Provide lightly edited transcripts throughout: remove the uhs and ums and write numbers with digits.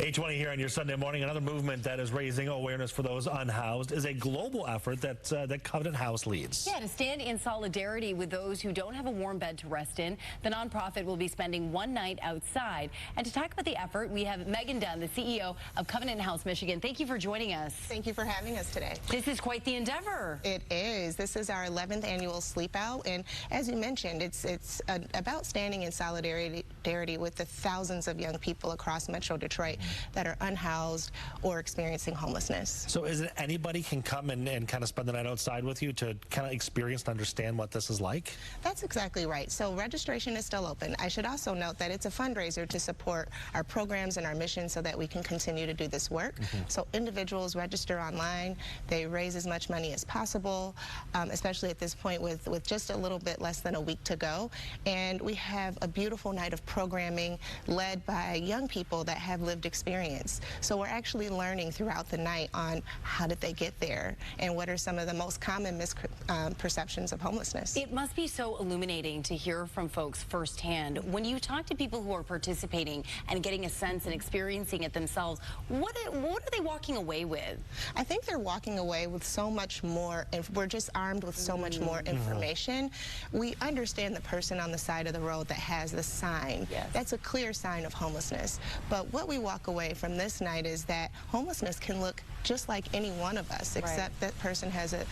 8:20 here on your Sunday morning. Another movement that is raising awareness for those unhoused is a global effort that Covenant House leads. Yeah, to stand in solidarity with those who don't have a warm bed to rest in. The nonprofit will be spending one night outside. And to talk about the effort, we have Meagan Dunn, the CEO of Covenant House, Michigan. Thank you for joining us. Thank you for having us today. This is quite the endeavor. It is. This is our 11th annual sleep out, and as you mentioned, it's about standing in solidarity with the thousands of young people across Metro Detroit that are unhoused or experiencing homelessness. So is it anybody can come and kind of spend the night outside with you to kind of experience and understand what this is like? That's exactly right. So registration is still open. I should also note that it's a fundraiser to support our programs and our mission so that we can continue to do this work. So individuals register online. They raise as much money as possible, especially at this point with just a little bit less than a week to go. And we have a beautiful night of programming led by young people that have lived experience. So we're actually learning throughout the night on how did they get there and what are some of the most common misperceptions of homelessness. It must be so illuminating to hear from folks firsthand. When you talk to people who are participating and getting a sense and experiencing it themselves, what are they walking away with? I think they're walking away with so much more, and we're just armed with so much more information. We understand the person on the side of the road that has the sign. Yes. That's a clear sign of homelessness. But what we walk away from this night is that homelessness can look just like any one of us, except that person has a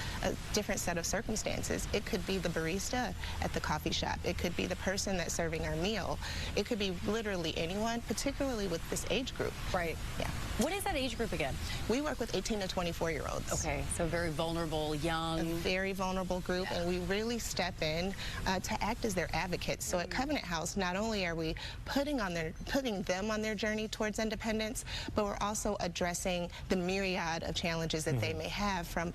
different set of circumstances. It could be the barista at the coffee shop. It could be the person that's serving our meal. It could be literally anyone, particularly with this age group. Right. Yeah. What is that age group again? We work with 18 to 24-year-olds. Okay, so very vulnerable, young. A very vulnerable group, and we really step in to act as their advocates. So at Covenant House, not only are we putting them on their journey towards independence, but we're also addressing the myriad of challenges that they may have, from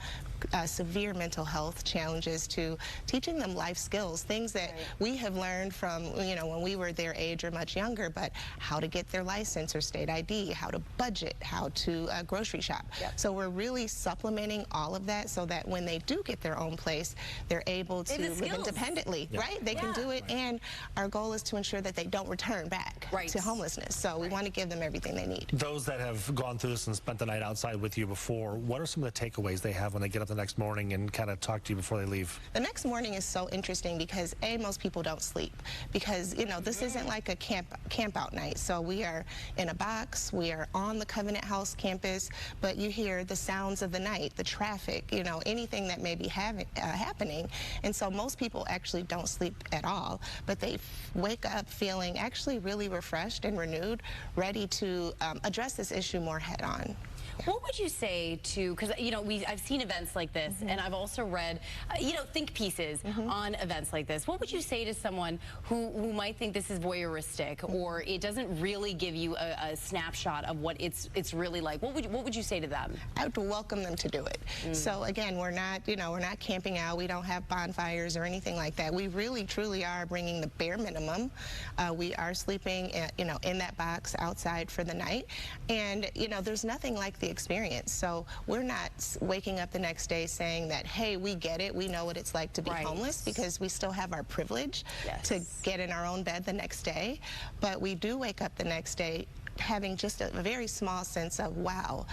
severe mental health challenges to teaching them life skills, things that we have learned from, when we were their age or much younger, but how to get their license or state ID, how to budget, how to grocery shop. So we're really supplementing all of that so that when they do get their own place, they're able to live independently, right? They can do it, and our goal is to ensure that they don't return back to homelessness. So we want to give them everything they need. Those that have gone through this and spent the night outside with you before, what are some of the takeaways they have when they get up the next morning and kind of talk to you before they leave? The next morning is so interesting because most people don't sleep because, this isn't like a camp out night. So we are in a box, we are on the Covenant House campus, but you hear the sounds of the night, the traffic, anything that may be happening. And so most people actually don't sleep at all, but they wake up feeling actually really refreshed and renewed, ready to address this issue more head on. What would you say to, because, I've seen events like this, and I've also read, think pieces on events like this. What would you say to someone who might think this is voyeuristic, or it doesn't really give you a snapshot of what it's really like? What would you say to them? I would welcome them to do it. So again, we're not camping out. We don't have bonfires or anything like that. We really, truly are bringing the bare minimum. We are sleeping, in that box outside for the night, and there's nothing like the experience. So we're not waking up the next day saying that, hey, we get it, we know what it's like to be homeless, because we still have our privilege to get in our own bed the next day. But we do wake up the next day having just a very small sense of, wow,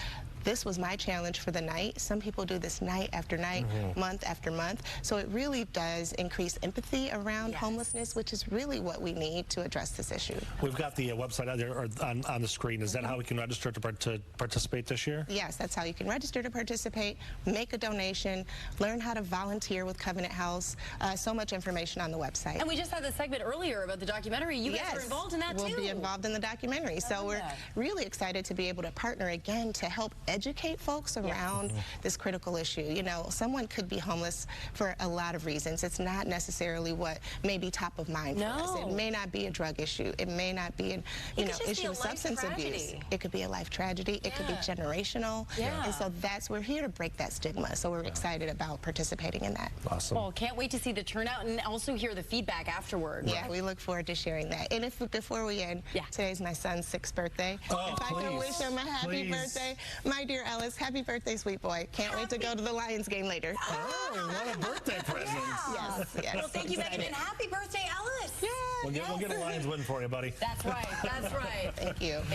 this was my challenge for the night. Some people do this night after night, month after month. So it really does increase empathy around homelessness, which is really what we need to address this issue. We've got the website out there or on the screen. Is that how we can register to participate this year? Yes, that's how you can register to participate, make a donation, learn how to volunteer with Covenant House. So much information on the website. And we just had the segment earlier about the documentary. You guys are involved in that too. We'll be involved in the documentary. So we're really excited to be able to partner again to help educate folks around this critical issue. Someone could be homeless for a lot of reasons. It's not necessarily what may be top of mind for us. It may not be a drug issue. It may not be an issue of substance abuse. It could be a life tragedy. It could be generational. And so we're here to break that stigma. So we're excited about participating in that. Awesome. Well, can't wait to see the turnout and also hear the feedback afterward. Yeah, we look forward to sharing that. And before we end, today's my son's 6th birthday. If I can wish him a happy birthday, my dear Ellis, happy birthday, sweet boy. Can't wait to go to the Lions game later. Oh, what a birthday present. Yes. Well, thank you, Meagan, and happy birthday, Ellis. We'll get a Lions win for you, buddy. That's right. That's right. Thank you.